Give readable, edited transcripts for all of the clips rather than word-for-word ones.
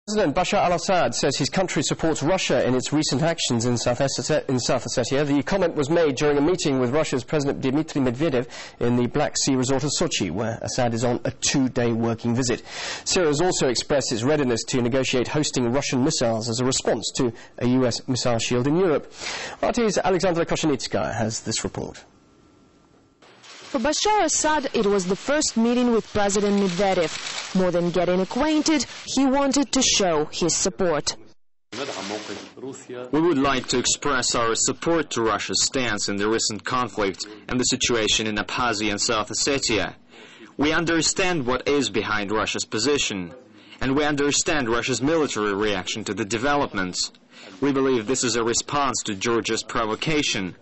President Bashar al-Assad says his country supports Russia in its recent actions in South Ossetia. The comment was made during a meeting with Russia's President Dmitry Medvedev in the Black Sea resort of Sochi, where Assad is on a 2-day working visit. Syria has also expressed its readiness to negotiate hosting Russian missiles as a response to a US missile shield in Europe. RT's Alexandra Koshenitskaya has this report. For Bashar Assad, it was the first meeting with President Medvedev. More than getting acquainted, he wanted to show his support. We would like to express our support to Russia's stance in the recent conflict and the situation in Abkhazia and South Ossetia. We understand what is behind Russia's position, and we understand Russia's military reaction to the developments. We believe this is a response to Georgia's provocation.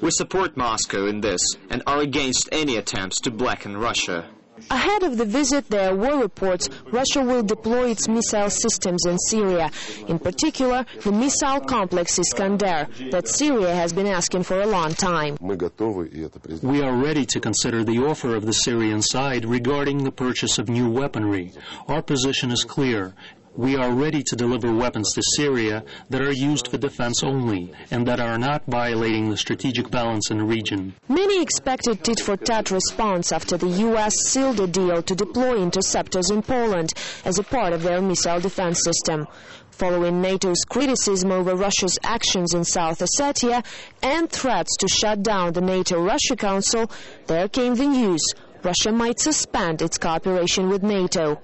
We support Moscow in this and are against any attempts to blacken Russia. Ahead of the visit, there were reports Russia will deploy its missile systems in Syria. In particular, the missile complex Iskander that Syria has been asking for a long time. We are ready to consider the offer of the Syrian side regarding the purchase of new weaponry. Our position is clear. We are ready to deliver weapons to Syria that are used for defense only and that are not violating the strategic balance in the region. Many expected tit-for-tat response after the U.S. sealed a deal to deploy interceptors in Poland as a part of their missile defense system. Following NATO's criticism over Russia's actions in South Ossetia and threats to shut down the NATO-Russia Council, there came the news Russia might suspend its cooperation with NATO.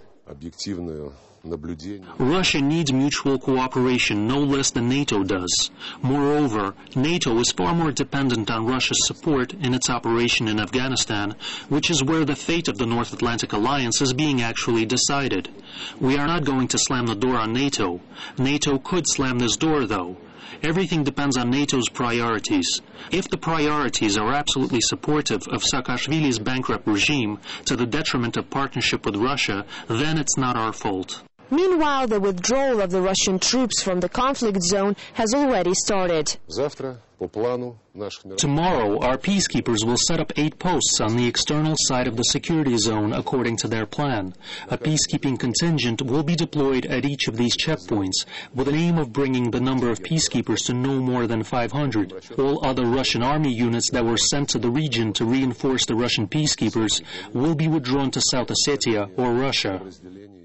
Russia needs mutual cooperation no less than NATO does. Moreover, NATO is far more dependent on Russia's support in its operation in Afghanistan, which is where the fate of the North Atlantic Alliance is being actually decided. We are not going to slam the door on NATO. NATO could slam this door, though. Everything depends on NATO's priorities. If the priorities are absolutely supportive of Saakashvili's bankrupt regime to the detriment of partnership with Russia, then it's not our fault. Meanwhile, the withdrawal of the Russian troops from the conflict zone has already started. Tomorrow, our peacekeepers will set up 8 posts on the external side of the security zone according to their plan. A peacekeeping contingent will be deployed at each of these checkpoints with an aim of bringing the number of peacekeepers to no more than 500. All other Russian army units that were sent to the region to reinforce the Russian peacekeepers will be withdrawn to South Ossetia or Russia.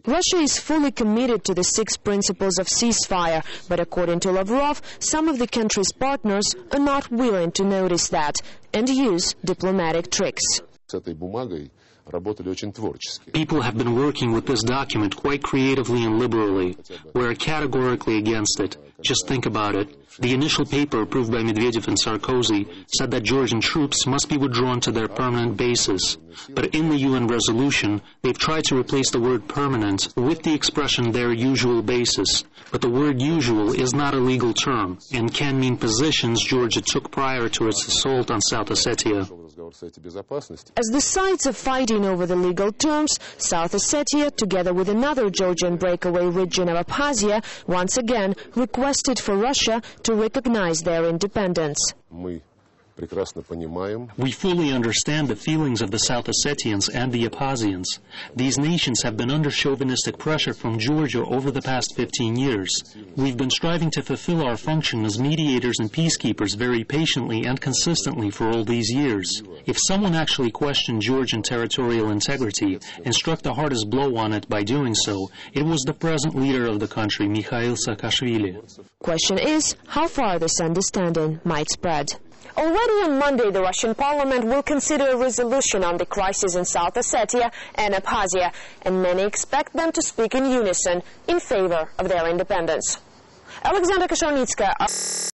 Russia is fully committed to the 6 principles of ceasefire, but according to Lavrov, some of the country's partners are not willing to notice that and use diplomatic tricks. People have been working with this document quite creatively and liberally. We're categorically against it. Just think about it. The initial paper approved by Medvedev and Sarkozy said that Georgian troops must be withdrawn to their permanent bases. But in the UN resolution, they've tried to replace the word permanent with the expression their usual basis. But the word usual is not a legal term and can mean positions Georgia took prior to its assault on South Ossetia. As the sides are fighting over the legal terms, South Ossetia, together with another Georgian breakaway region of Abkhazia, once again requested for Russia to recognize their independence. We fully understand the feelings of the South Ossetians and the Abkhazians. These nations have been under chauvinistic pressure from Georgia over the past 15 years. We've been striving to fulfill our function as mediators and peacekeepers very patiently and consistently for all these years. If someone actually questioned Georgian territorial integrity and struck the hardest blow on it by doing so, it was the present leader of the country, Mikhail Saakashvili. Question is, how far this understanding might spread? Already on Monday, the Russian parliament will consider a resolution on the crisis in South Ossetia and Abkhazia, and many expect them to speak in unison in favor of their independence. Alexandra Koshenitskaya.